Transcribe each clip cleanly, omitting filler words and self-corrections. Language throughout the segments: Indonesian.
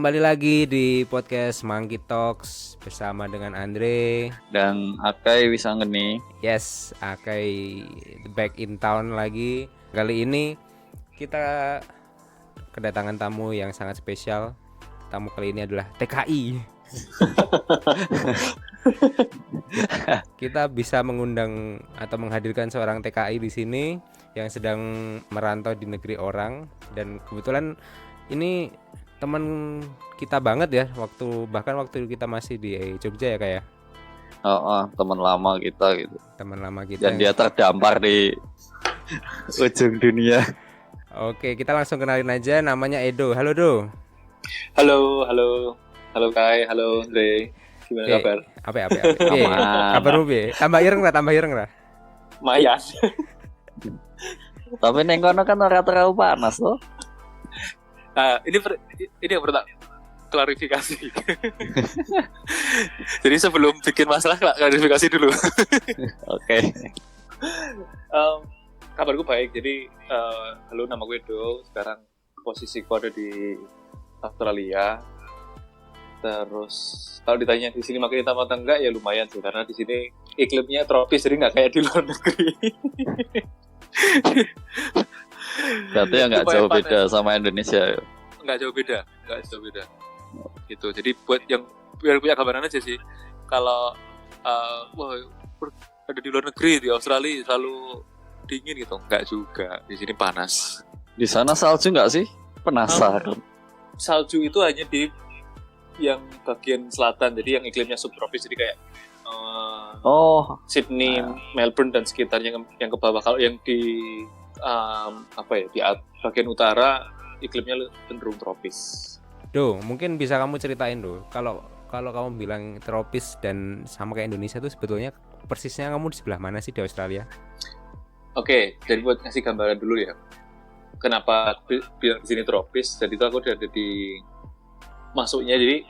kembali lagi di podcast Monkey Talks bersama dengan Andre dan Akai Wisanggeni. Yes, Akai back in town lagi. Kali ini kita kedatangan tamu yang sangat spesial. Tamu kali ini adalah TKI. Kita bisa mengundang atau menghadirkan seorang TKI di sini yang sedang merantau di negeri orang, dan kebetulan ini teman kita banget ya, bahkan waktu kita masih di Jogja ya kayak. Teman lama kita gitu. Teman lama kita. Dan dia terdampar di ujung dunia. Oke, kita langsung kenalin aja, namanya Edo. Halo Do. Halo Kai, halo Andre. Gimana kabar? Apa? Kabarmu piye? Tambah ireng lah. Mayan. Tapi neng kono kan ora terlalu panas loh. Nah, ini yang pertama klarifikasi. Jadi sebelum bikin masalah klarifikasi dulu. Oke. Kabarku baik. Jadi halo, nama gue Do. Sekarang posisiku ada di Australia. Terus kalau ditanya di sini makin hitam atau enggak, ya lumayan sih, karena di sini iklimnya tropis, jadi nggak kayak di luar negeri. Berarti ya nggak jauh beda sama Indonesia. Nggak jauh beda. Gitu. Jadi buat yang biar punya gambaran aja sih. Kalau ada di luar negeri, di Australia selalu dingin gitu, nggak juga. Di sini panas. Di sana salju nggak sih? Penasaran. Salju itu hanya di yang bagian selatan, jadi yang iklimnya subtropis, jadi kayak Sydney, Melbourne dan sekitarnya yang ke bawah. Kalau yang di di bagian utara iklimnya cenderung tropis. Do, mungkin bisa kamu ceritain Do, kalau kamu bilang tropis dan sama kayak Indonesia tuh sebetulnya persisnya kamu di sebelah mana sih di Australia? Oke, jadi buat ngasih gambaran dulu ya, kenapa bilang di sini tropis. Jadi itu aku udah ada di masuknya, jadi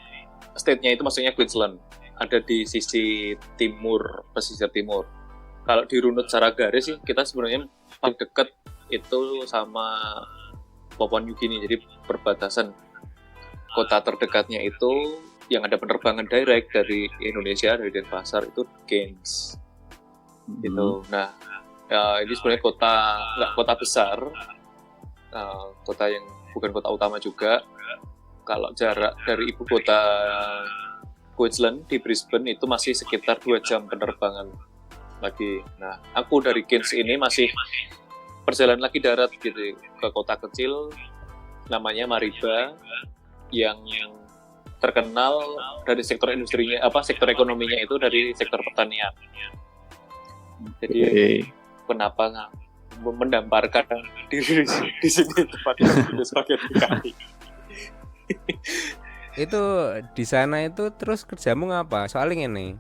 state-nya itu masuknya Queensland, ada di sisi timur, pesisir timur. Kalau dirunut secara garis sih, kita sebenarnya paling dekat itu sama Papua New Guinea, jadi perbatasan. Kota terdekatnya itu yang ada penerbangan direct dari Indonesia, dari Denpasar, itu Cairns. Gitu. Nah, ini sebenarnya nggak kota besar, kota yang bukan kota utama juga. Kalau jarak dari ibu kota Queensland di Brisbane itu masih sekitar 2 jam penerbangan lagi. Nah, aku dari Cairns ini masih perjalanan lagi darat gitu ke kota kecil namanya Mariba, yang terkenal dari sektor industrinya, sektor ekonominya itu dari sektor pertanian. Jadi kenapa mendamparkan diri di sini tempatnya sebagai TKI? Itu di sana itu terus kerjamu ngapa? Soalnya ini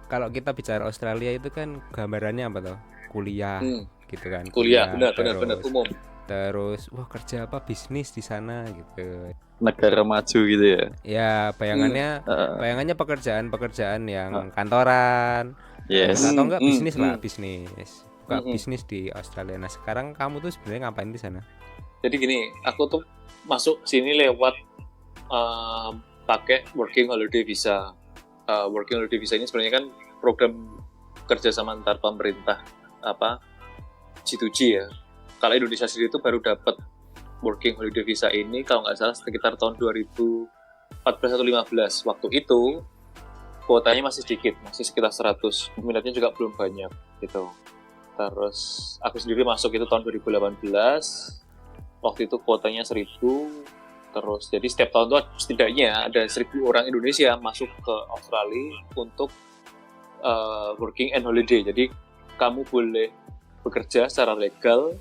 kalau kita bicara Australia itu kan gambarannya apa tuh? Kuliah gitu kan. Kuliah benar umum. Terus kerja apa, bisnis di sana gitu. Negara maju gitu ya. Ya, bayangannya pekerjaan yang kantoran. Yes. Atau enggak bisnis. Buka bisnis di Australia. Nah, sekarang kamu tuh sebenarnya ngapain di sana? Jadi gini, aku tuh masuk sini lewat pakai working holiday visa. Working holiday visa ini sebenarnya kan program kerjasama antar pemerintah G2G ya. Kalau Indonesia sendiri itu baru dapat working holiday visa ini kalau nggak salah sekitar tahun 2014 atau 2015. Waktu itu kuotanya masih sedikit, masih sekitar 100. Peminatnya juga belum banyak gitu. Terus aku sendiri masuk itu tahun 2018. Waktu itu kuotanya 1000. Terus jadi setiap tahun tuh setidaknya ada 1000 orang Indonesia masuk ke Australia untuk working and holiday. Jadi kamu boleh bekerja secara legal,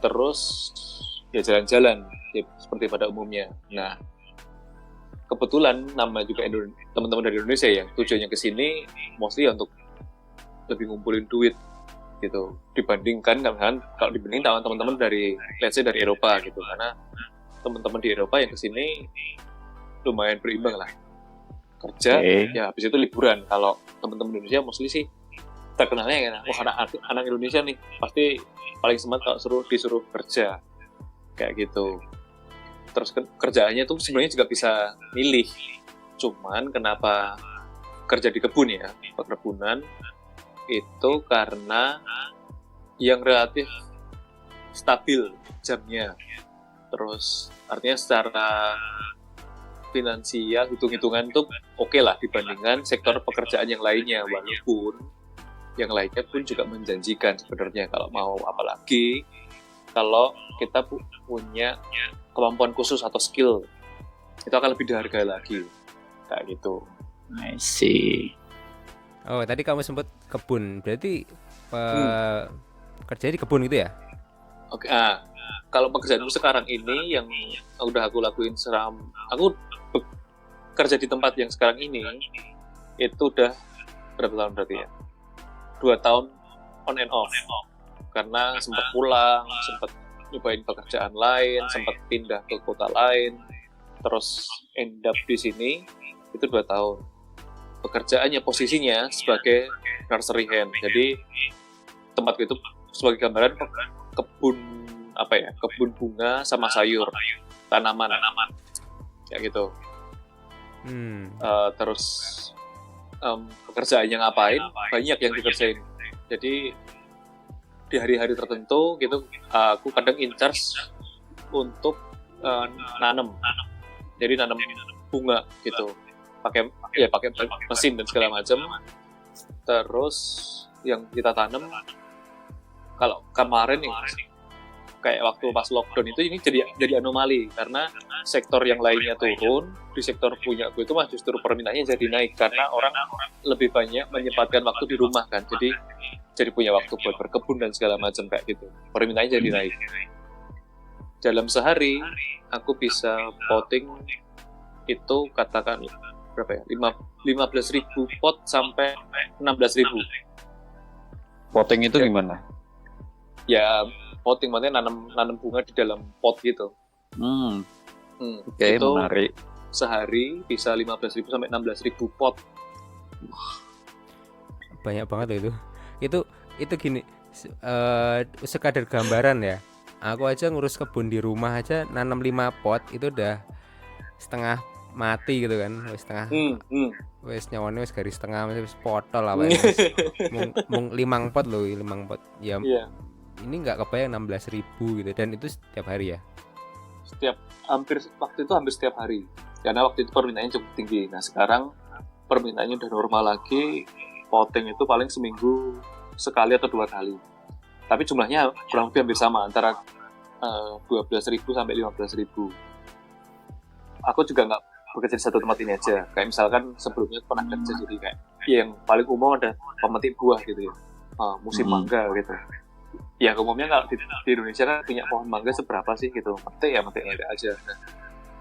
terus ya jalan-jalan ya, seperti pada umumnya. Nah, kebetulan nama juga teman-teman dari Indonesia ya, tujuannya ke sini mostly untuk lebih ngumpulin duit gitu, dibandingkan kalau dibanding teman-teman dari let's say dari Eropa gitu, karena teman-teman di Eropa yang kesini lumayan berimbang lah, kerja ya habis itu liburan. Kalau teman-teman Indonesia mostly sih terkenalnya anak Indonesia nih pasti paling semangat kalau disuruh kerja kayak gitu. Terus kerjaannya tuh sebenarnya juga bisa milih. Cuman kenapa kerja di kebun ya, perkebunan itu karena yang relatif stabil jamnya. Terus artinya secara finansial hitung-hitungan tuh oke lah dibandingkan sektor pekerjaan yang lainnya, walaupun yang lainnya pun juga menjanjikan sebenarnya kalau mau, apalagi kalau kita punya kemampuan khusus atau skill itu akan lebih dihargai lagi kayak gitu. I see. Oh, tadi kamu sempat kebun. Berarti kerja di kebun gitu ya? Oke, kalau pekerjaanku sekarang ini yang udah aku lakuin aku kerja di tempat yang sekarang ini itu udah berapa tahun berarti ya? 2 tahun on and off. Karena sempat pulang, sempat nyobain pekerjaan lain, sempat pindah ke kota lain, terus end up di sini itu 2 tahun. Pekerjaannya posisinya sebagai nursery hand. Jadi tempatku itu sebagai gambaran kebun kebun bunga sama sayur, tanaman kayak gitu. Terus pekerjaannya ngapain? Banyak yang dikerjain. Jadi di hari-hari tertentu gitu, aku kadang in charge untuk nanam. Jadi nanam bunga gitu, pakai mesin dan segala macam. Terus yang kita tanam, kalau kemarin nih kayak waktu pas lockdown itu ini jadi anomali karena sektor yang lainnya turun, di sektor punya gue itu mah justru permintaannya jadi naik karena orang lebih banyak menyempatkan waktu di rumah kan, jadi punya waktu buat berkebun dan segala macam kayak gitu, permintaannya jadi naik. Dalam sehari aku bisa potting itu katakan berapa ya, 15.000 pot sampai 16.000. Potting itu gimana? Ya potting maksudnya nanam bunga di dalam pot gitu. Oke, itu menarik. Sehari bisa 15.000 sampai 16.000 pot. Banyak banget loh itu gini, sekadar gambaran ya. Aku aja ngurus kebun di rumah aja nanam 5 pot itu udah setengah mati gitu kan, wis setengah wis nyawane wis garis setengah, wis potol lah wis mung 5 pot loh, 5 pot ya. Ini nggak kebayang 16.000 gitu, dan itu setiap hari ya? Waktu itu hampir setiap hari, karena waktu itu permintaannya cukup tinggi. Nah sekarang permintaannya udah normal lagi, potting itu paling seminggu sekali atau 2 kali. Tapi jumlahnya kurang lebih hampir sama, antara 12.000 sampai 15.000. Aku juga nggak bekerja di satu tempat ini aja. Kayak misalkan sebelumnya pernah kerja jadi kayak yang paling umum ada pemetik buah gitu ya, musim mangga gitu. Ya umumnya kalau di Indonesia kan punya pohon mangga seberapa sih gitu, metik aja. Nah,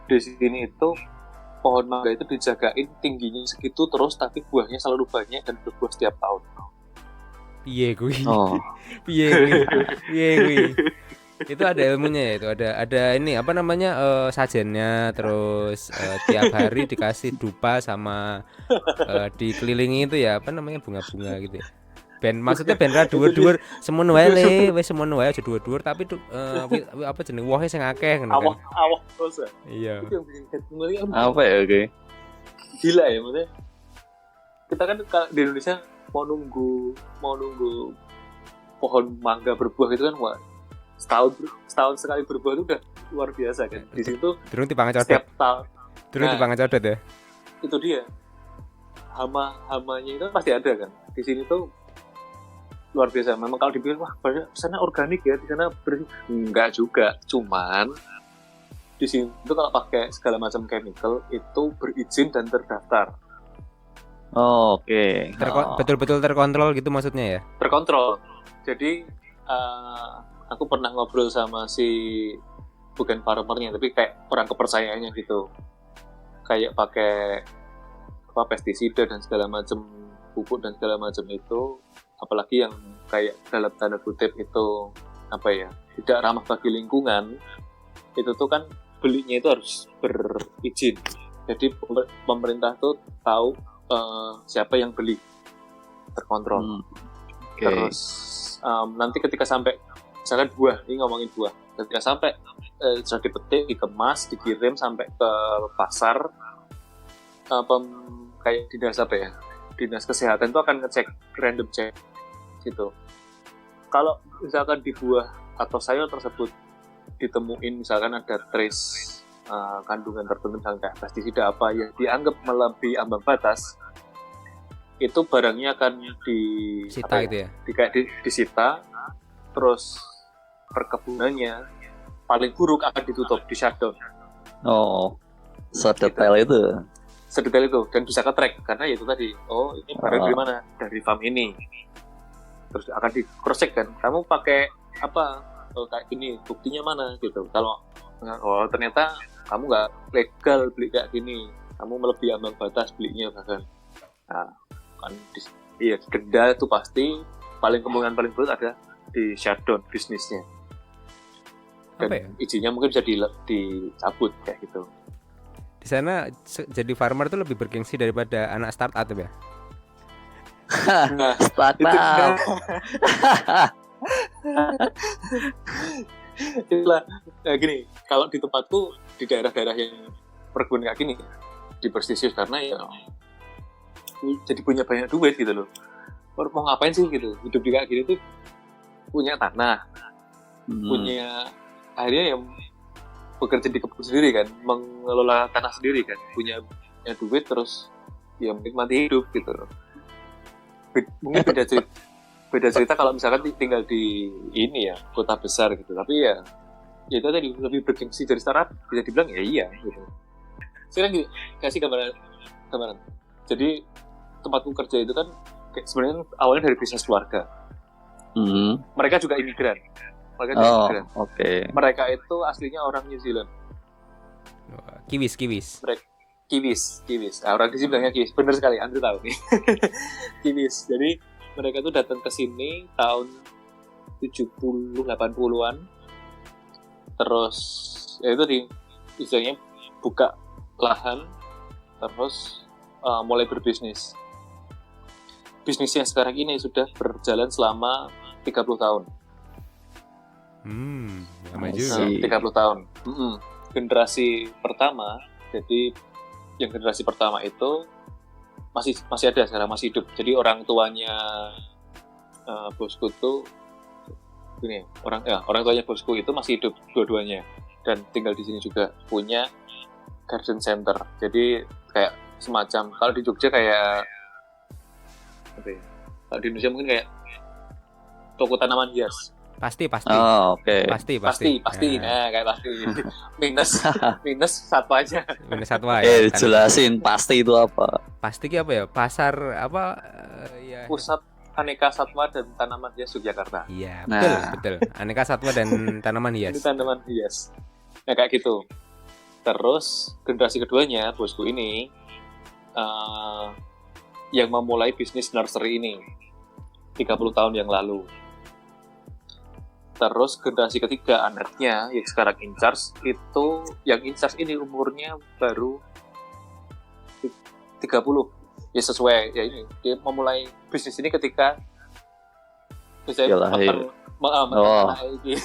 di sini itu pohon mangga itu dijagain tingginya segitu terus, tapi buahnya selalu banyak dan berbuah setiap tahun. Piye kuwi? Oh. Piye kuwi? Itu ada ilmunya ya, itu ada ini apa namanya, sajennya, terus tiap hari dikasih dupa sama dikelilingi itu ya, apa namanya, bunga-bunga gitu ya. Maksudnya ben ra dhuwur-dhuwur semono wae le, wis semono wae aja dhuwur-dhuwur tapi apa jeneng wohe sing akeh ngono kan. Awak terus. Iya. Itu yang bikin kayak Apa ya, oke? Gila ya maksudnya. Kita kan di Indonesia mau nunggu pohon mangga berbuah itu kan setahun sekali berbuah itu udah luar biasa kan. Di situ durung dipangan codot. Setiap tahun. Durung dipangan codot ya. Itu dia. Hamanya itu pasti ada kan. Di sini tuh luar biasa. Memang kalau dibilang wah sana organik ya, di sana bersih, enggak juga. Cuman di sini tuh kalau pakai segala macam chemical itu berizin dan terdaftar. Oh, oke. Betul-betul terkontrol gitu maksudnya ya? Terkontrol. Jadi aku pernah ngobrol sama bukan farmernya tapi kayak orang kepercayaannya gitu. Kayak pakai pestisida dan segala macam, pupuk dan segala macam itu, apalagi yang kayak dalam tanda kutip itu tidak ramah bagi lingkungan, itu tuh kan belinya itu harus berizin. Jadi pemerintah tuh tahu siapa yang beli, terkontrol. Okay. Terus nanti ketika sampai misalkan buah, ini ngomongin buah, Ketika sampai sudah dipetik, dikemas, dikirim sampai ke pasar, kayak dinas apa ya? Dinas kesehatan itu akan ngecek random check gitu. Kalau misalkan di buah atau sayur tersebut ditemuin misalkan ada trace kandungan tertentu misalkan kayak pestisida apa yang dianggap melebihi ambang batas, itu barangnya akan Sita gitu ya. disita, terus perkebunannya paling buruk akan ditutup, di shutdown. Oh, sedetail itu. Sedetail itu, dan bisa ke-track karena ya itu tadi, oh ini barang dari mana? Dari farm ini. Terus akan di cross check kan, kamu pakai apa? Oh, kayak gini, buktinya mana gitu. Kalau ternyata kamu nggak legal beli kayak gini, kamu melebihi ambang batas belinya bahkan. Nah, kan denda itu pasti kemungkinan paling buruk ada di shutdown bisnisnya. Dan Apa ya? izinnya mungkin bisa dicabut kayak gitu. Di sana jadi farmer tuh lebih bergengsi daripada anak startup ya. Nah, Startup. itulah gini, kalau di tempatku di daerah-daerah yang perkebunan kayak gini diberstisius karena ya jadi punya banyak duit gitu loh. Mau ngapain sih gitu, hidup di kayak gini tuh punya tanah, punya akhirnya yang bekerja di kebun sendiri kan, mengelola tanah sendiri kan, punya duit terus ya menikmati hidup gitu loh. Mungkin beda cerita kalau misalkan tinggal di ini ya kota besar gitu, tapi ya itu tadi lebih bergengsi dari startup, bisa dibilang ya iya gitu. Sekarang kasih gambaran. Jadi tempatku kerja itu kan sebenarnya awalnya dari bisnis keluarga. Mereka juga imigran. Oke. Mereka itu aslinya orang New Zealand. Kiwis. Kiwis. Orang di sini bilangnya kiwis. Bener sekali, Andrew tahu nih. Kiwis. Jadi mereka tuh datang ke sini tahun 70-80-an. Terus ya itu istilahnya buka lahan, terus mulai berbisnis. Bisnis yang sekarang ini sudah berjalan selama 30 tahun. Lama juga. 30 tahun. Generasi pertama, jadi yang generasi pertama itu masih ada sekarang, masih hidup. Jadi orang tuanya bosku tuh gini, orang tuanya bosku itu masih hidup dua-duanya dan tinggal di sini juga, punya garden center. Jadi kayak semacam kalau di Jogja kayak apa ya? Kalau di Indonesia mungkin kayak toko tanaman hias. Pasti. Oh, oke. Pasti. Nah, kayak pasti. minus satu aja. Minus satwa ya. Jelasin pasti itu apa? Pasti apa ya? Pasar apa ya. Pusat Aneka Satwa dan Tanaman Hias Yogyakarta. Iya, Nah. betul. Aneka satwa dan tanaman hias. Itu tanaman hias. Nah, kayak gitu. Terus generasi keduanya bosku ini yang memulai bisnis nursery ini 30 tahun yang lalu. Terus generasi ketiga anaknya yang sekarang in charge itu, yang in charge ini umurnya baru 30. Ya sesuai ya ini, dia memulai bisnis ini ketika Dia lahir. Oh, gitu.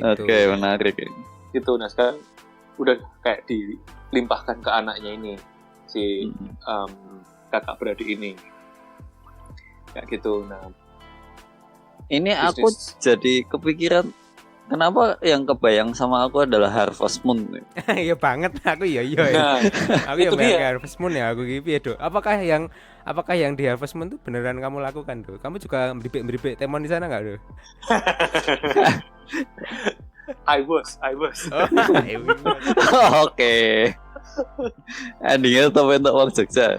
Oke, menarik. gitu. Nah sekarang udah kayak dilimpahkan ke anaknya ini, si kakak beradik ini kayak gitu. Nah Ini aku jadi kepikiran, kenapa yang kebayang sama aku adalah Harvest Moon? Iya banget, aku iya. Nah, Aku ya itu bayang dia. Harvest Moon ya, aku gitu ya, Do. Apakah yang di Harvest Moon tuh beneran kamu lakukan, Do? Kamu juga beribik temon di sana enggak, Do? I was. Oh, Oke. Endingnya tetap untuk orang Jogja.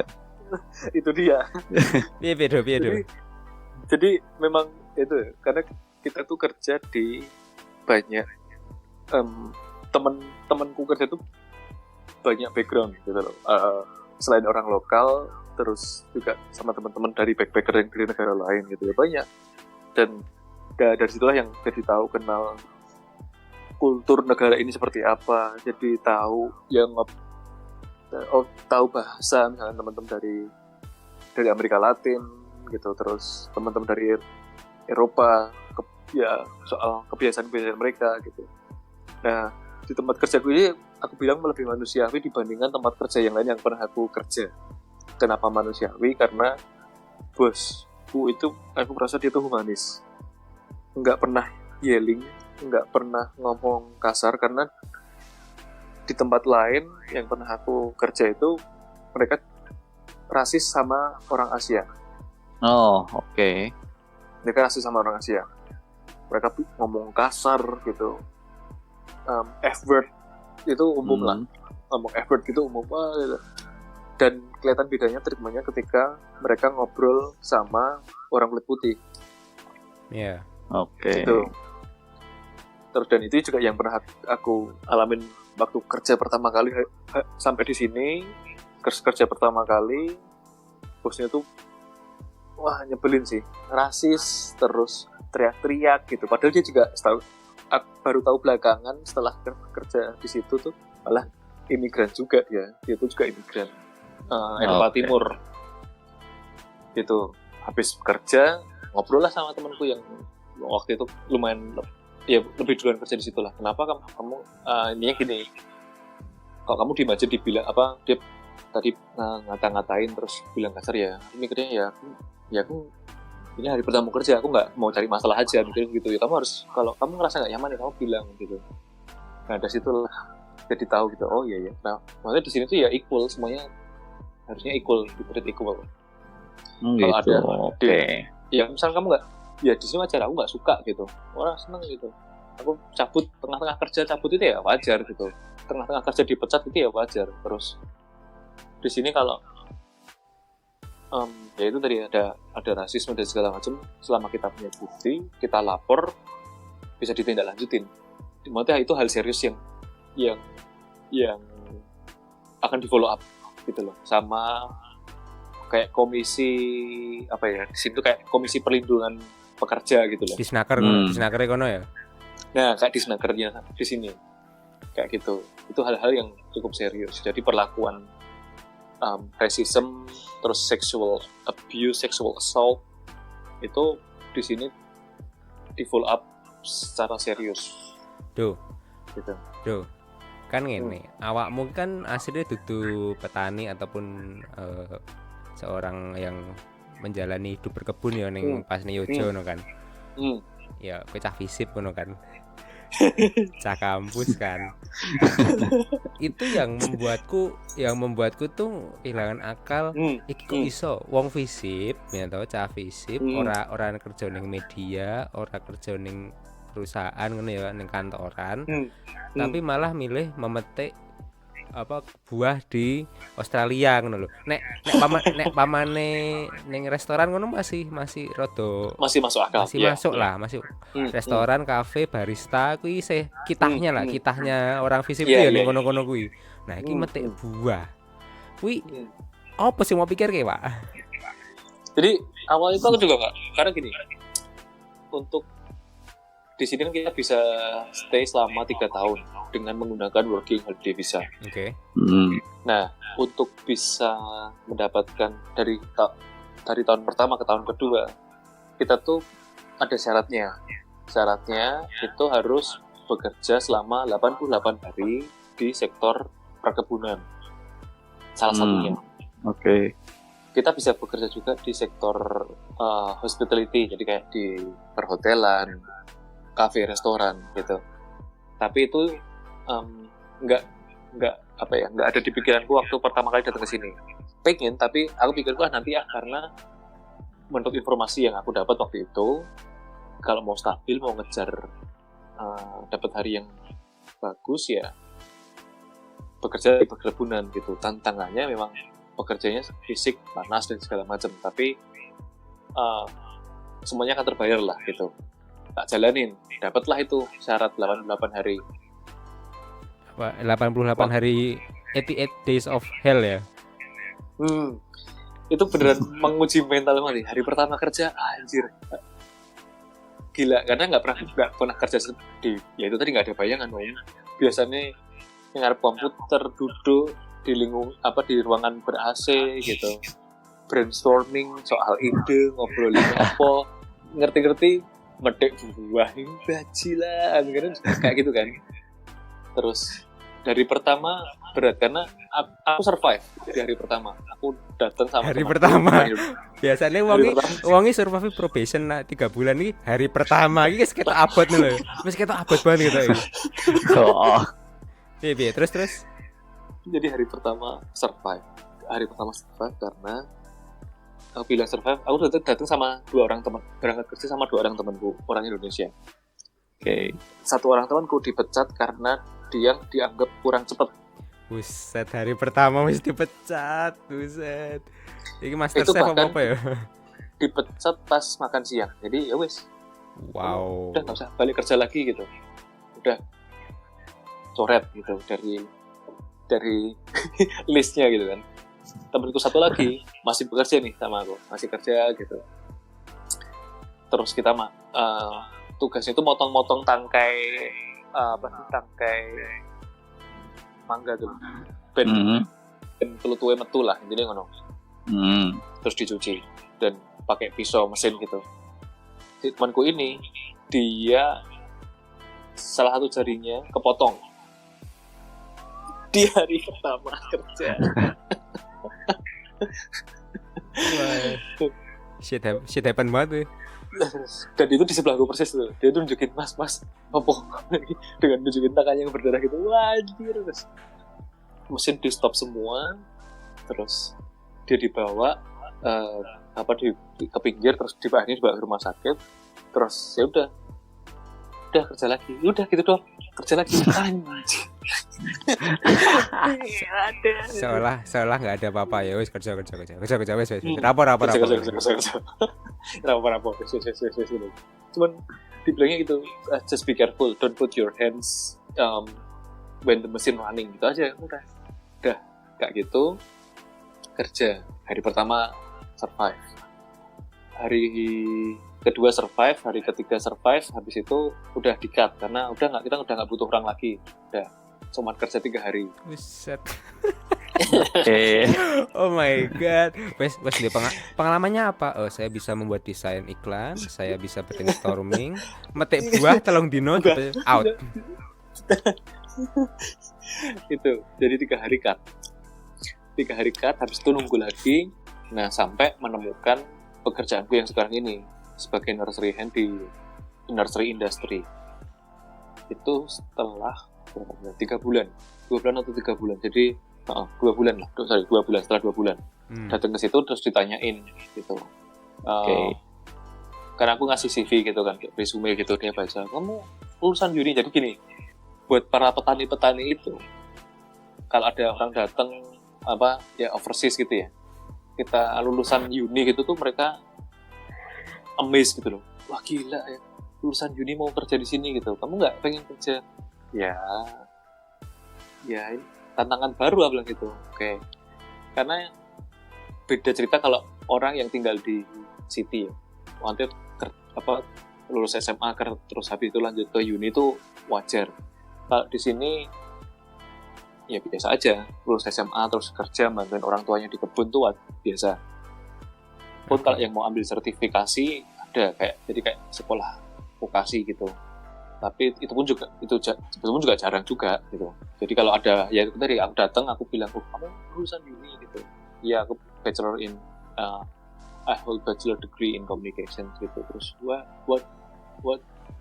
Itu dia. piye, Do? Jadi memang itu karena kita tuh kerja di banyak teman-temanku kerja tuh banyak background gitu loh. Selain orang lokal, terus juga sama teman-teman dari backpacker yang dari negara lain gitu ya, banyak. Dan dari situlah yang jadi tahu, kenal kultur negara ini seperti apa, jadi tahu tahu bahasa, misalnya teman-teman dari Amerika Latin gitu, terus teman-teman dari Eropa ya soal kebiasaan-kebiasaan mereka gitu. Nah, di tempat kerjaku ini aku bilang lebih manusiawi dibandingkan tempat kerja yang lain yang pernah aku kerja. Kenapa manusiawi? Karena bosku itu aku merasa dia tuh humanis, nggak pernah yelling, nggak pernah ngomong kasar. Karena di tempat lain yang pernah aku kerja itu mereka rasis sama orang Asia. Oh, oke. Mereka rasis sama orang Asia. Mereka ngomong kasar gitu. F-word itu umum lah. Ngomong F-word gitu umum gitu. Dan kelihatan bedanya treatmentnya ketika mereka ngobrol sama orang kulit putih. Iya. Oke. Gitu. Terus dan itu juga yang pernah aku alamin waktu kerja pertama kali sampai di sini. Kerja pertama kali bosnya tuh wah nyebelin sih, rasis, terus teriak-teriak gitu. Padahal dia juga baru tahu belakangan setelah kerja di situ tuh malah imigran juga dia tuh juga imigran Eropa Timur gitu. Habis kerja ngobrol lah sama temanku yang waktu itu lumayan ya lebih duluan kerja di situ lah. Kenapa kamu ininya gini, kalau kamu diem aja dibilang apa, dia tadi ngata-ngatain terus bilang kasar ya, mikirnya aku ini hari pertama kerja, aku nggak mau cari masalah aja, mikirin gitu ya. Kamu harus, kalau kamu ngerasa nggak nyaman ya kamu bilang gitu. Nah dari situ lah jadi tahu gitu, oh iya. Nah maksudnya di sini tuh ya equal, semuanya harusnya equal, treat equal. Kalau Gitu. ada Oke. ya misal kamu nggak, ya di sini wajar aku nggak suka gitu, orang seneng gitu, aku cabut tengah-tengah kerja, cabut itu ya wajar gitu, tengah-tengah kerja dipecat itu ya wajar. Terus di sini kalau ya itu tadi ada rasisme dan segala macam, selama kita punya bukti, kita lapor, bisa ditindaklanjutin. Maksudnya itu hal serius yang akan di follow up gitu loh, sama kayak komisi apa ya, di situ kayak komisi perlindungan pekerja gitu loh. Disnaker kono ya. Nah kayak disnakernya di sini kayak gitu, itu hal-hal yang cukup serius. Jadi perlakuan racism, terus sexual abuse, sexual assault itu di sini di follow up secara serius. Duh, Gitu. kan ngene, awakmu kan aslinya dudu petani ataupun seorang yang menjalani hidup berkebun ya ning pas ning Yojo ngono kan. Ya kowe cah fisip ngono kan. Cah kampus kan. Itu yang membuatku tuh kehilangan akal. Iki kok iso wong fisip ya tau, cah fisip ora kerja ning media, ora kerja ning perusahaan ngono ya, ning kantoran. Tapi malah milih memetik apa buah di Australia ngono lho. Nek pamane ning restoran ngono masih rada Masih masuk akal. masih masuk lah, masih restoran, kafe, barista kuwi isih kitahnya orang fisip ya ning kono-kono kuwi. Nah, iki metik buah. Kuwi apa sih mau pikir ke, Pak? Jadi awal itu aku juga nggak, karena gini, untuk di sini kan kita bisa stay selama 3 tahun dengan menggunakan working holiday visa. Oke. Nah, untuk bisa mendapatkan dari tahun pertama ke tahun kedua, kita tuh ada syaratnya. Syaratnya itu harus bekerja selama 88 hari di sektor perkebunan. Salah satunya. Oke. Kita bisa bekerja juga di sektor hospitality, jadi kayak di perhotelan, kafe, restoran gitu. Tapi itu nggak ada di pikiranku waktu pertama kali datang ke sini. Pengen, tapi aku pikirku nanti ya, karena menurut informasi yang aku dapat waktu itu, kalau mau stabil, mau ngejar dapat hari yang bagus ya bekerja di perkebunan gitu. Tantangannya memang pekerjaannya fisik, panas dan segala macam, tapi semuanya akan terbayar lah gitu. Tak jalanin, dapatlah itu syarat 88 hari. 88 hari 88 days of hell ya. Itu beneran menguji mental nih. Hari pertama kerja, anjir. Gila, karena nggak pernah kerja di, ya itu tadi nggak ada bayangan Om. Biasanya ngarep komputer, duduk di di ruangan ber-AC gitu, brainstorming soal ide, ngobrolin apa, ngerti-ngerti medek buah ini bajilah kan kayak gitu kan. Terus dari pertama berat karena aku survive di hari pertama. Aku datang sama Hari temanku. pertama. Biasanya Hari wongi survive probation 3 bulan iki hari pertama iki wis ketok abot lho. Wis ketok abot banget gitu iki. Oh, Piye terus. Jadi hari pertama survive. Hari pertama survive karena aku bilang survive. Aku datang sama 2 orang teman, berangkat kerja sama 2 orang temanku, orang Indonesia. oke. 1 orang temanku dipecat karena dia dianggap kurang cepat. Buset, hari pertama wis dipecat. Buset. Iki master Itu chef bahkan apa ya? dipecat pas makan siang. Jadi ya wis, Wow. udah nggak usah balik kerja lagi gitu. Udah coret gitu dari listnya gitu kan. Temanku satu lagi masih bekerja nih sama aku, masih kerja gitu. Terus kita tugasnya itu motong-motong tangkai tangkai mangga tuh. Ben pelutuwe metu lah intinya ngono. Terus dicuci dan pakai pisau mesin gitu. Si temanku ini dia salah satu jarinya kepotong di hari pertama kerja. Shit happen banget tuh. Dan itu di sebelah gue persis tuh. Dia tuh nunjukin mas apa dengan nunjukin tangannya yang berdarah gitu. Wah anjir. Terus mesin di stop semua. Terus dia dibawa ke pinggir, terus dibawa ke rumah sakit. Terus ya udah kerja lagi. Udah gitu doang, kerja lagi. Seolah nggak ada apa-apa ya wis kerja wis. Rapor. Rapor. Cuman dibilangnya gitu, just be careful, don't put your hands when the machine running gitu aja. Udah kayak gitu kerja. Hari pertama survive, hari kedua survive, hari ketiga survive, habis itu udah di-cut karena kita udah nggak butuh orang lagi, udah cuma kerja 3 hari. Buset. Oke. Oh my god. Wes dia pengalamannya apa? Oh, saya bisa membuat desain iklan, saya bisa brainstorming, metik buah telung dino gitu out. Itu. Jadi 3 hari cut. 3 hari cut, habis itu nunggu lagi. Nah, sampai menemukan pekerjaanku yang sekarang ini sebagai nursery hand di nursery industry. Itu setelah 3 bulan. 2 bulan atau 3 bulan. Jadi 2 bulan lah. 2 bulan, setelah 2 bulan. Datang ke situ terus ditanyain gitu. Karena aku ngasih CV gitu kan, kayak resume gitu, dia baca, "Kamu lulusan uni." Jadi gini, buat para petani-petani itu, kalau ada orang datang overseas gitu ya, kita lulusan uni gitu tuh mereka amazed gitu loh. Wah gila ya, lulusan uni mau kerja di sini gitu. Kamu nggak pengen kerja? Ya ini tantangan baru lah bilang gitu. Oke. Karena beda cerita kalau orang yang tinggal di city ya. Nanti lulus SMA terus habis itu lanjut ke uni itu wajar. Kalau di sini ya biasa aja, lulus SMA terus kerja bantuin orang tuanya di kebun tuh biasa. Pun kalau yang mau ambil sertifikasi ada kayak sekolah vokasi gitu. Tapi itu pun juga jarang juga gitu. Jadi kalau ada ya itu tadi aku datang aku bilang, kamu lulusan uni gitu. Iya, aku bachelor in I hold bachelor degree in communications gitu. Terus what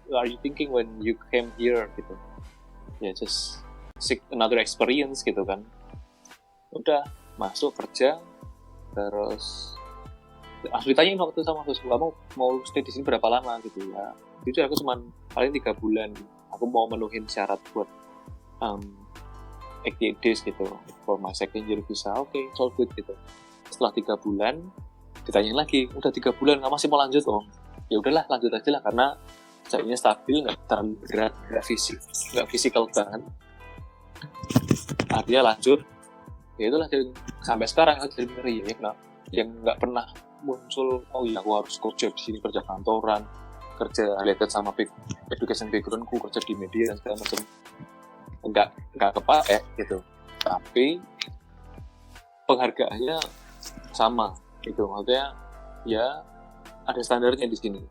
are you thinking when you came here gitu? Ya just seek another experience gitu kan. Udah masuk kerja terus asli tanya waktu sama bosku, kamu mau stay di sini berapa lama gitu ya. Itu aku cuma paling 3 bulan. Aku mau menuhin syarat buat 88 days gitu for my second year visa. Oke, it's all good gitu. Setelah 3 bulan ditanya lagi, udah 3 bulan nggak masih mau lanjut om? Ya udahlah lanjut aja lah karena jadinya stabil, nggak terlalu berat, nggak fisikal banget. Artinya lanjut. Ya itulah sampai sekarang jadi ngeri ya, yang nggak pernah muncul. Oh iya, aku harus kerja di sini, kerja kantoran, kerja related sama education backgroundku, kerja di media dan segala macam. Nggak kepakai gitu. Tapi penghargaannya sama gitu, maksudnya ya ada standarnya di sini.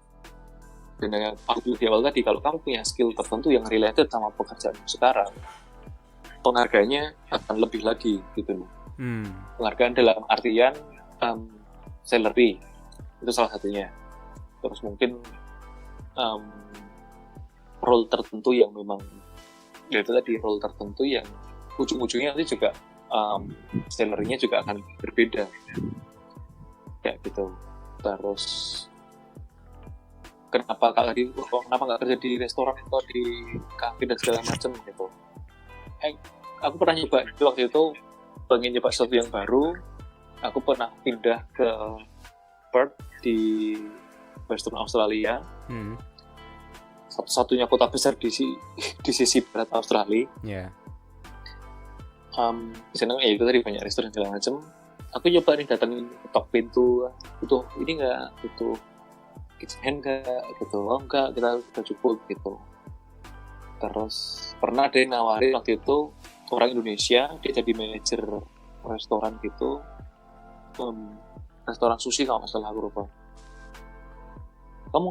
Dan yang aku bilang di awal tadi, kalau kamu punya skill tertentu yang related sama pekerjaan sekarang, penghargaannya akan lebih lagi gitu loh. Penghargaan dalam artian salary itu salah satunya. Terus mungkin role tertentu yang memang ya itu tadi, role tertentu yang ujung-ujungnya nanti juga salary-nya juga akan berbeda kayak gitu. Terus kenapa nggak kerja di restoran atau di kafe dan segala macam gitu. Aku pernah nyoba itu, waktu itu pengen nyoba sesuatu yang baru. Aku pernah pindah ke Perth di Western Australia, satu-satunya kota besar di sisi barat Australia. Di sana ya itu tadi banyak restoran segala macam. Aku coba nih datangin, ketok pintu, butuh ini nggak, butuh kitchen hand nggak gitu. Oh enggak, kita cukup gitu. Terus pernah ada yang nawarin waktu itu orang Indonesia, dia jadi manajer restoran gitu, restoran sushi kalau nggak salah, aku lupa. Kamu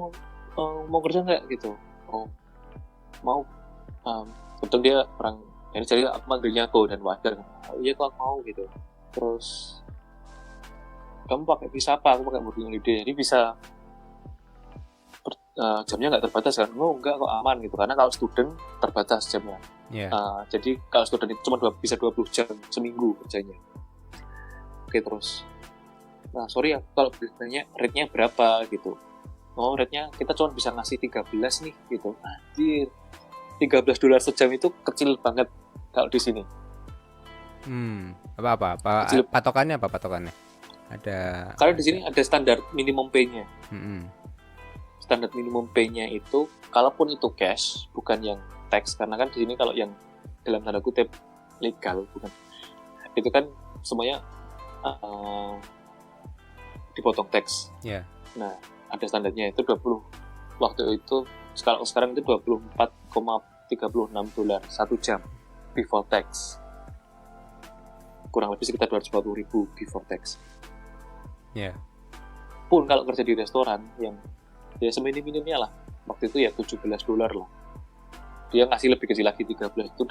mau kerja nggak gitu? Oh mau. Betul, dia orang ini, jadi aku manggilnya aku dan wajar. Oh iya kok, aku mau gitu. Terus kamu pakai visa apa? Aku pakai working holiday, jadi bisa jamnya nggak terbatas kan? Oh enggak, kok aman gitu, karena kalau student terbatas jamnya. Jadi kalau student itu cuma bisa 20 jam seminggu kerjanya. Oke, terus nah sorry ya, kalau bertanya rate-nya berapa gitu. Oh, rate-nya kita cuma bisa ngasih 13 nih gitu. Anjir, $13 sejam itu kecil banget kalau di sini. Apa patokannya ada? Karena di sini ada standar minimum pay-nya. Standar minimum pay-nya itu, kalaupun itu cash, bukan yang tax, karena kan di sini kalau yang dalam tanda kutip legal, bukan, itu kan semuanya dipotong tax. Nah, ada standarnya itu 20. Waktu itu sekarang itu $24,36 1 jam before tax. Kurang lebih sekitar 240.000 before tax. Pun kalau kerja di restoran yang ya seminim-minimnya lah, waktu itu ya $17 lah. Dia ngasih lebih kecil lagi 13, itu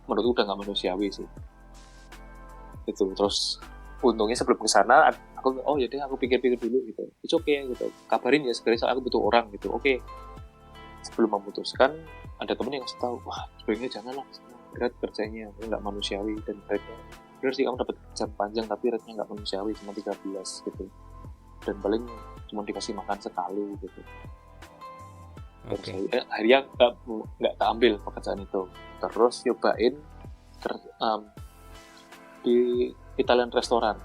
menurutku udah nggak manusiawi sih. Itu terus untungnya sebelum ke sana aku aku pikir-pikir dulu gitu. It's okay gitu. Kabarin ya sekali saat aku butuh orang gitu. Oke. Sebelum memutuskan, ada temen yang ngasih tahu, wah sebenarnya janganlah, berat kerjanya, nggak manusiawi, dan rate-nya bener sih, kamu dapat jam panjang tapi rate-nya nggak manusiawi, cuma 13 gitu, dan paling cuma dikasih makan sekali gitu. Akhirnya nggak keambil pekerjaan itu. Terus nyobain di Italian restoran.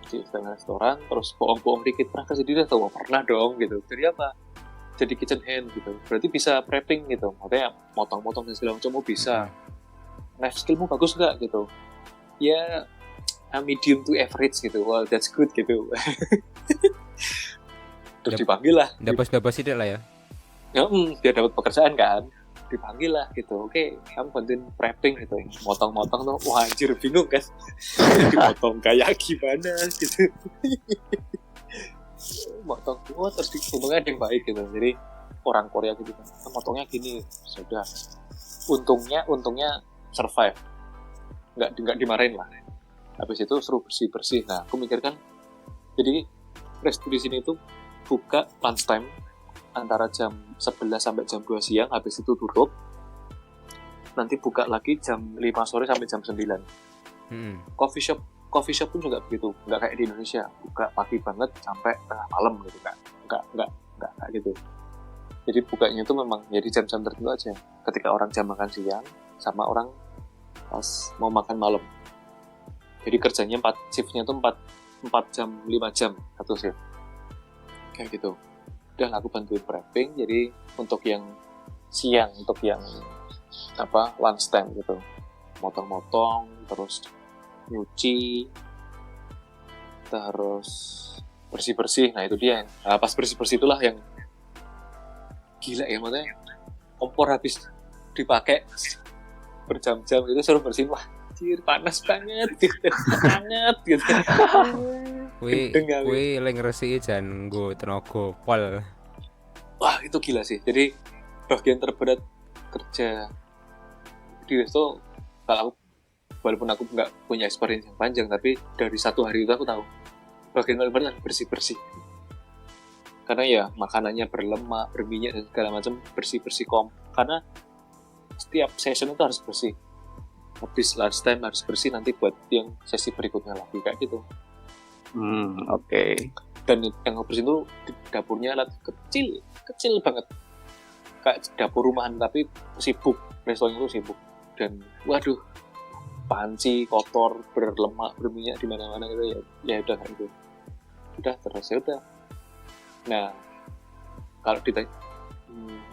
Terus bohong-bohong dikit, pernah kerja di restoran? Pernah dong gitu. Jadi apa? Jadi kitchen hand gitu. Berarti bisa prepping gitu. Maksudnya motong-motong dan segala macam bisa. Knife skillmu bagus nggak gitu? Ya medium to average gitu. Well, that's good gitu. Terus dipanggil lah. Dapat sidik lah ya. Dia dapat pekerjaan kan. Dipanggil lah gitu. Oke, kamu bantuin prepping gitu. Motong-motong tuh, wah anjir, bingung kan. Dipotong kayak gimana gitu. Motong terus untungnya ada yang baik gitu. Jadi orang Korea gitu kan, motongnya gini, sudah. Untungnya survive. Nggak dimarahin lah. Habis itu suruh bersih-bersih. Nah, aku mikir kan, jadi resto di sini itu buka lunchtime antara jam 11 sampai jam 2 siang, habis itu tutup. Nanti buka lagi jam 5 sore sampai jam 9. Coffee shop pun juga begitu, nggak kayak di Indonesia buka pagi banget sampai tengah malam gitu, nggak gitu. Jadi bukanya itu memang jadi jam-jam tertentu aja, ketika orang jam makan siang sama orang pas mau makan malam. Jadi kerjanya shiftnya tuh 4 jam 5 jam satu shift kayak gitu. Udah aku bantuin prepping, jadi untuk yang siang, untuk yang lunch time gitu, motong-motong, terus nyuci, terus bersih-bersih. Nah itu dia. Nah, pas bersih-bersih itulah yang gila ya, maksudnya kompor habis dipakai berjam-jam itu suruh bersihin, wah anjir panas banget gitu. Hangat gitu. Kuwi lek ngresiki jan nggo tenaga pol. wah itu gila sih. Jadi bagian terberat kerja di resto, kalau aku, walaupun aku nggak punya experience yang panjang, tapi dari satu hari itu aku tahu bagian paling berat bersih-bersih. Karena ya makanannya berlemak, berminyak dan segala macam, bersih-bersih karena setiap session itu harus bersih. Habis lunch time harus bersih, nanti buat yang sesi berikutnya lagi kayak gitu. Oke. Dan yang bersih itu dapurnya kecil banget, kayak dapur rumahan tapi sibuk, restoran itu sibuk. Dan waduh, panci kotor, berlemak, berminyak di mana-mana gitu ya udah itu. Udah terus ya udah. Nah, kalau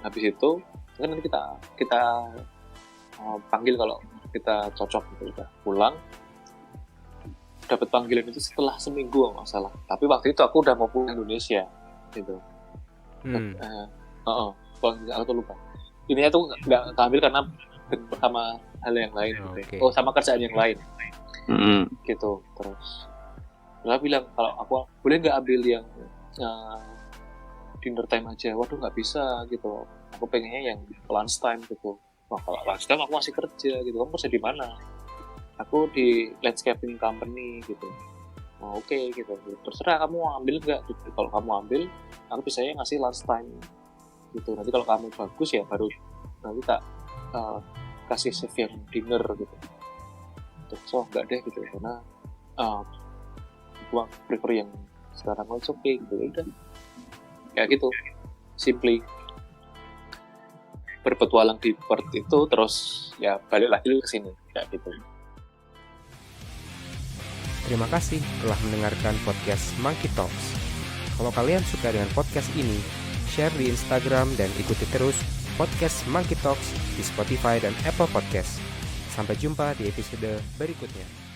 habis itu kan nanti kita panggil kalau kita cocok gitu, udah pulang. Dapat panggilan itu setelah seminggu nggak salah. Tapi waktu itu aku udah mau pulang Indonesia gitu. Aku tuh lupa. Ini tuh nggak ambil karena sama hal yang lain. Okay. Oh, sama kerjaan yang lain. Gitu. Terus dia bilang kalau aku boleh nggak ambil yang dinner time aja. Waduh, nggak bisa gitu. Aku pengennya yang lunch time gitu. Wah, kalau lunch time aku masih kerja gitu. Kamu kerja di mana? Aku di landscaping company gitu. Oh, oke gitu. Terserah kamu ambil nggak gitu. Kalau kamu ambil, aku biasanya ngasih lunch time gitu. Nanti kalau kamu bagus ya baru nanti tak kasih save yang dinner gitu. Terus enggak deh gitu, karena aku prefer yang sekarang aja oke gitu. Udah kayak gitu, simply berpetualang di Perth itu, terus ya balik lagi ke sini kayak gitu. Terima kasih telah mendengarkan podcast Monkey Talks. Kalau kalian suka dengan podcast ini, share di Instagram dan ikuti terus podcast Monkey Talks di Spotify dan Apple Podcast. Sampai jumpa di episode berikutnya.